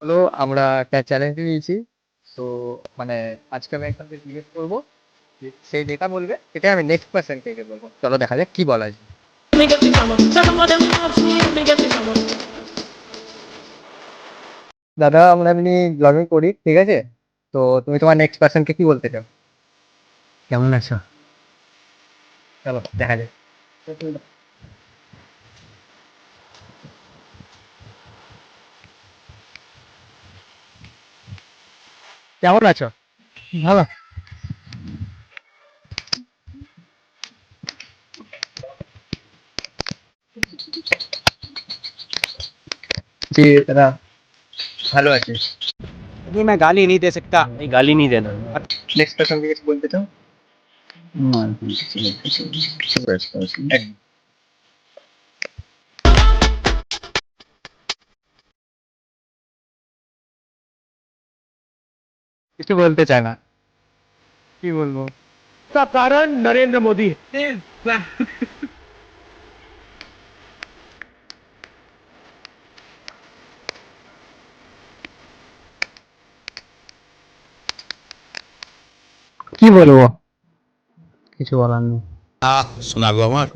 হলো আমরা একটা চ্যালেঞ্জ নিয়েছি। তো মানে আজকে আমি একজনকে জিজ্ঞেস করবো, সে যেটা বলবে সেটাই আমি নেক্সট পার্সনকে বলবো। চলো দেখা যাক কি বলা যায়। দাদা আমরা এমনি ব্লগিং করি, ঠিক আছে? তো তুমি তোমার নেক্সট পার্সনকে কি বলতে চাও? কেমন আছো? চলো দেখা যাক। কেমন আছো? ভালো। জি দাদা ভালো আছি। नहीं मैं गाली नहीं दे सकता। नहीं गाली नहीं देना। নেক্সট পার্সনকে কিছু বলতে চাও? এক- কিছু বলতে চায় না, কি বলবো? का कारण नरेंद्र मोदी है। কি বলবো? কিছু বলার নেই। শোনা গো আমার